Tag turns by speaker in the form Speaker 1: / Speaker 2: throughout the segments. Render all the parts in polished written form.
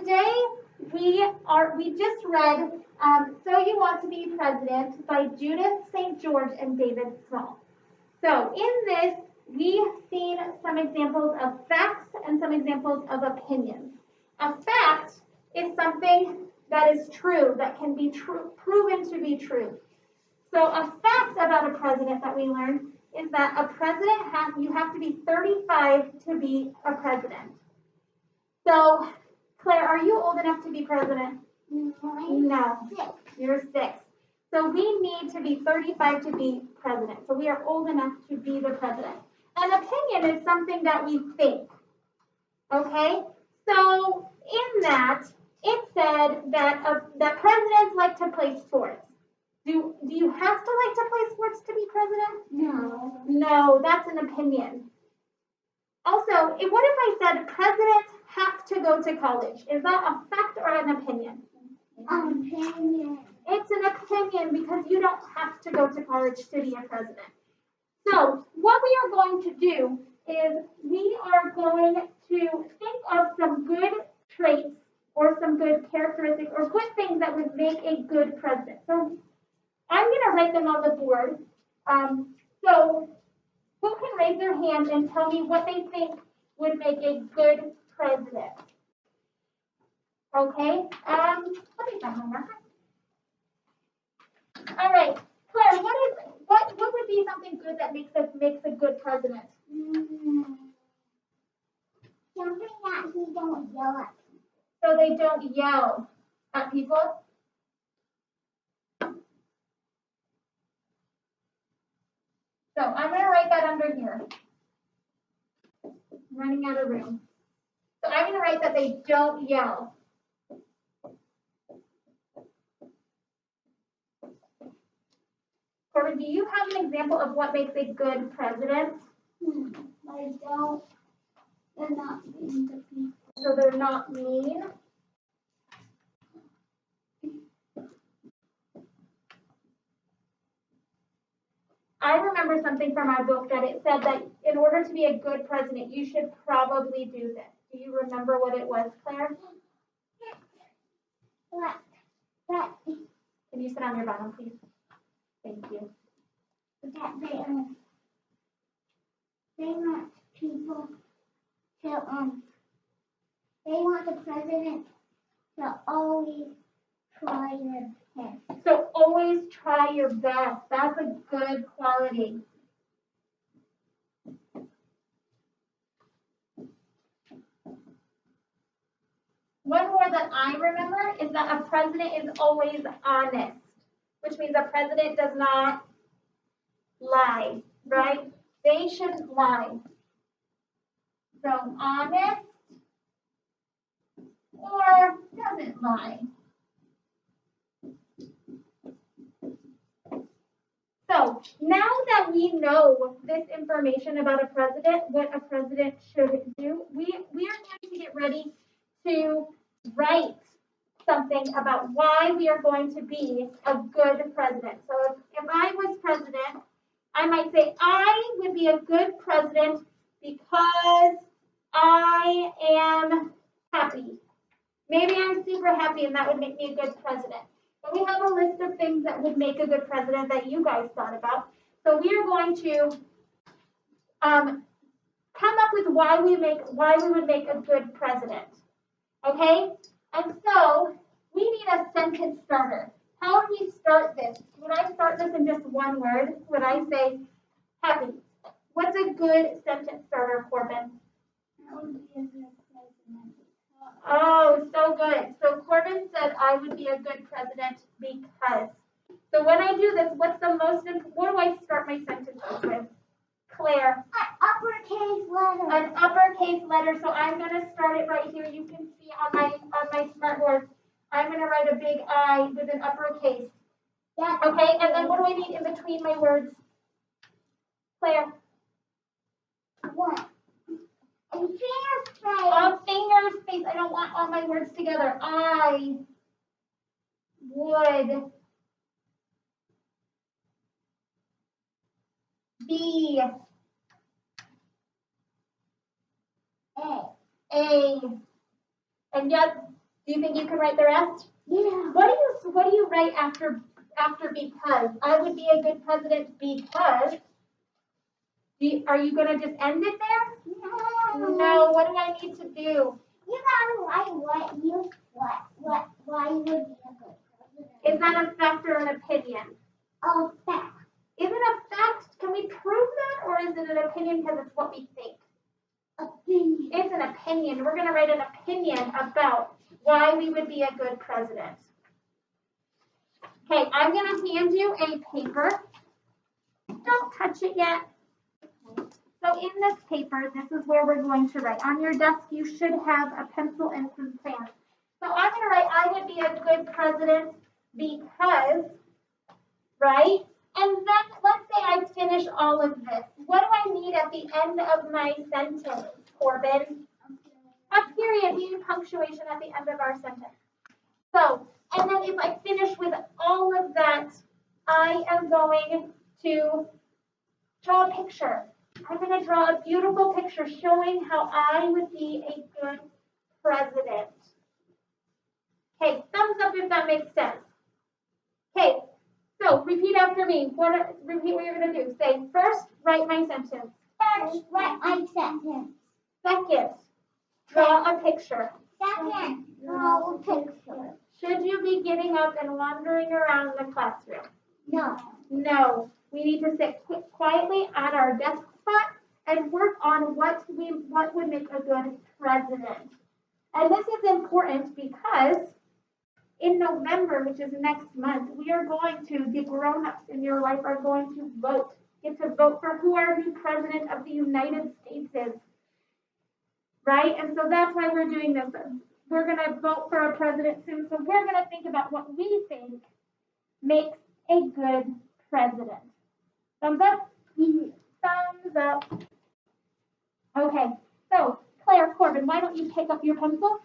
Speaker 1: today we just read So You Want to Be President by Judith St. George and David Small. So in this, we've seen some examples of facts and some examples of opinions. A fact is something that is true, that can be proven to be true. So a fact about a president that we learned is that a president you have to be 35 to be a president. So, Claire, are you old enough to be president? No. You're 6. So we need to be 35 to be president. So we are old enough to be the president. An opinion is something that we think. Okay? So in that, it said that that presidents like to play sports. Do you have to like to play sports to be president?
Speaker 2: No.
Speaker 1: No, that's an opinion. Also, what if I said presidents have to go to college? Is that a fact or an opinion?
Speaker 2: Opinion.
Speaker 1: It's an opinion because you don't have to go to college to be a president. So what we are going to do is we are going to think of some good traits or some good characteristics or good things that would make a good president. So I'm going to write them on the board. So who can raise their hand and tell me what they think would make a good president? Okay. Let me find my marker. All right, Claire. What would be something good that makes a good president?
Speaker 2: Something that he don't yell at people.
Speaker 1: So they don't yell at people. So I'm going to write that under here. I'm running out of room. So I'm going to write that they don't yell. Corbin, do you have an example of what makes a good president?
Speaker 2: They're not mean to people.
Speaker 1: So they're not mean. I remember something from our book that it said that in order to be a good president, you should probably do this. Do you remember what it was, Claire?
Speaker 2: What?
Speaker 1: Can you sit on your bottom, please? Thank you.
Speaker 2: That they want people to they want the president to always try their best.
Speaker 1: So always try your best. That's a good quality. One more that I remember is that a president is always honest, which means a president does not lie, right? They shouldn't lie. So honest or doesn't lie. So now that we know this information about a president, what a president should do, we are going to get ready to write something about why we are going to be a good president. So if I was president, I might say I would be a good president because I am happy. Maybe I'm super happy and that would make me a good president. But we have a list of things that would make a good president that you guys thought about. So we are going to come up with why we would make a good president. Okay? And so we need a sentence starter. How would we start this? Would I start this in just one word? Would I say happy? What's a good sentence starter, Corbin?
Speaker 2: I would be a good president.
Speaker 1: Oh, so good. So Corbin said I would be a good president because. So when I do this, what do I start my sentences with? Claire.
Speaker 2: An uppercase letter.
Speaker 1: An uppercase letter. So I'm going to start it right here. You can see on my smartboard. I'm going to write a big I with an uppercase.
Speaker 2: Yeah.
Speaker 1: Okay, and then what do I need in between my words? Claire.
Speaker 2: What? A finger space.
Speaker 1: A finger space. I don't want all my words together. I would be
Speaker 2: A.
Speaker 1: and yet Do you think you can write the rest?
Speaker 2: Yeah.
Speaker 1: What do you write after because? I would be a good president because. Are you gonna just end it there?
Speaker 2: No.
Speaker 1: No, what do I need to do?
Speaker 2: You gotta write why you would be a good president.
Speaker 1: Is that a fact or an opinion?
Speaker 2: A fact.
Speaker 1: Is it a fact? Can we prove that, or is it an opinion because it's what we think?
Speaker 2: Opinion.
Speaker 1: It's an opinion. We're gonna write an opinion about why we would be a good president. Okay, I'm gonna hand you a paper. Don't touch it yet. So in this paper, this is where we're going to write. On your desk, you should have a pencil and some crayons. So I'm going to write, I would be a good president because, right? And then let's say I finish all of this. What do I need at the end of my sentence, Corbin? A period. We need punctuation at the end of our sentence. So, and then if I finish with all of that, I am going to draw a picture. I'm going to draw a beautiful picture showing how I would be a good president. Okay, thumbs up if that makes sense. Okay, so repeat after me. Repeat what you're going to do. Say, first, write my sentence.
Speaker 2: First, write my sentence.
Speaker 1: Second, draw a picture.
Speaker 2: Second, draw a picture.
Speaker 1: Should you be getting up and wandering around the classroom?
Speaker 2: No.
Speaker 1: No. We need to sit quietly at our desk spot and work on what would make a good president. And this is important because in November, which is next month, the grown-ups in your life are going to get to vote for who our new president of the United States is. Right? And so that's why we're doing this. We're going to vote for a president soon, so we're going to think about what we think makes a good president. Thumbs up? Thumbs up. Okay, so Claire, Corbin, why don't you pick up your pencil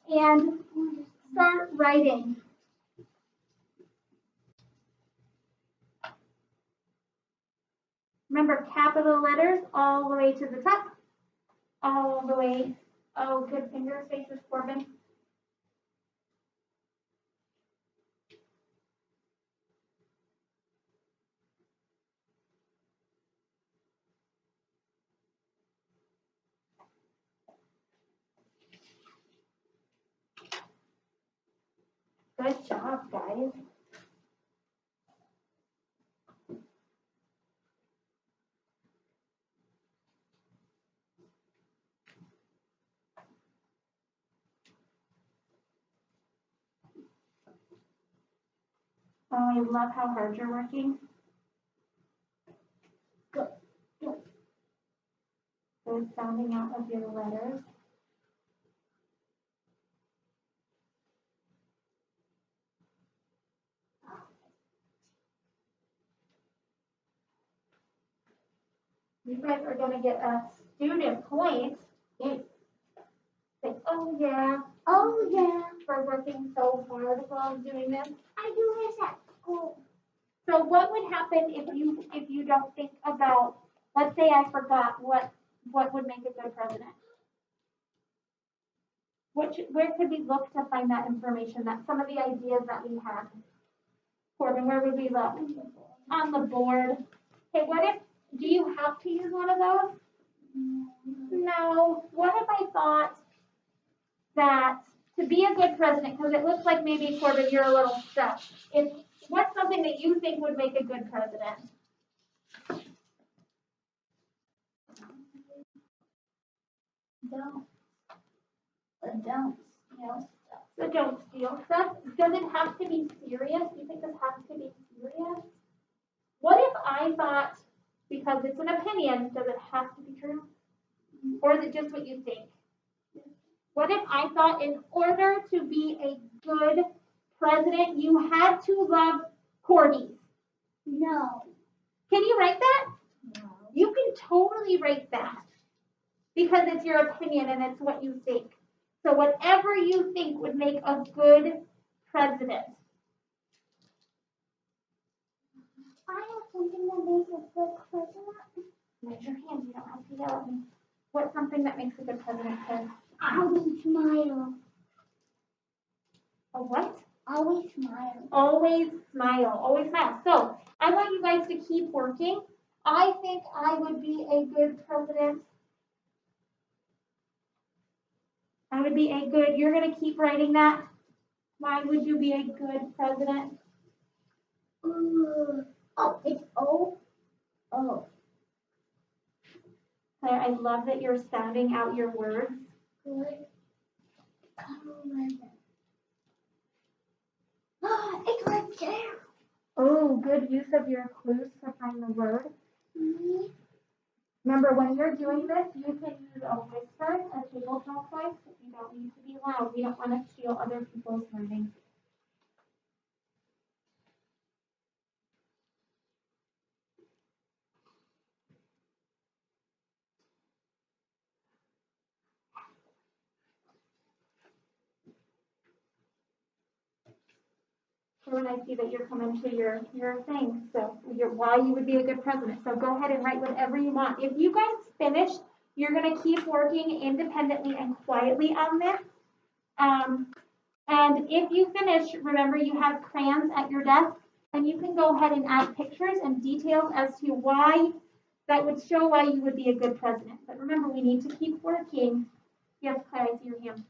Speaker 1: and start writing. Remember, capital letters all the way to the top. All the way. Oh, good finger spaces, Corbin. Good job, guys. Oh, I love how hard you're working. Good. Good sounding out of your letters. You guys are going to get a student point. Say, oh yeah, for working so hard while doing this.
Speaker 2: I do this at school.
Speaker 1: So what would happen if you don't think about, let's say I forgot what would make a good president? Where could we look to find that information, that some of the ideas that we had? Corbin, where would we look? On the board. Okay, do you have to use one of those? No. What if I thought that to be a good president, because it looks like maybe, Corbin, you're a little stuck. What's something that you think would make a good president?
Speaker 2: Don't steal stuff.
Speaker 1: So don't steal stuff. Does it have to be serious? Do you think this has to be serious? What if I thought, because it's an opinion, does it have to be true? Or is it just what you think? What if I thought in order to be a good president, you had to love corgis?
Speaker 2: No.
Speaker 1: Can you write that?
Speaker 2: No.
Speaker 1: You can totally write that because it's your opinion and it's what you think. So whatever you think would make a good president.
Speaker 2: I have something that makes a good president.
Speaker 1: Raise your hand. You don't have to yell at me. What's something that makes a good president, Ken?
Speaker 2: I will smile.
Speaker 1: A what?
Speaker 2: Always smile.
Speaker 1: Always smile, always smile. So I want you guys to keep working. I think I would be a good president. I would be a good, you're going to keep writing that. Why would you be a good president?
Speaker 2: Oh, it's O. Oh,
Speaker 1: I love that you're sounding out your words.
Speaker 2: good. It's right there.
Speaker 1: Oh, good use of your clues to find the word. Remember, when you're doing this, you can use a whisper, a table talk voice. You don't need to be loud. We don't want to steal other people's learning. So when I see that you're coming to your thing, so why you would be a good president. So go ahead and write whatever you want. If you guys finish, you're going to keep working independently and quietly on this. And if you finish, remember you have crayons at your desk, and you can go ahead and add pictures and details as to why that would show why you would be a good president. But remember, we need to keep working. Yes, Claire, I see your hand.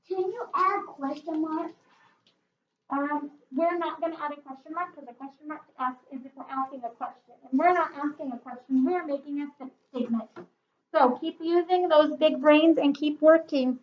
Speaker 2: Can you add question mark?
Speaker 1: We're not going to add a question mark because a question mark is if we're asking a question. And we're not asking a question, we're making a statement. So keep using those big brains and keep working.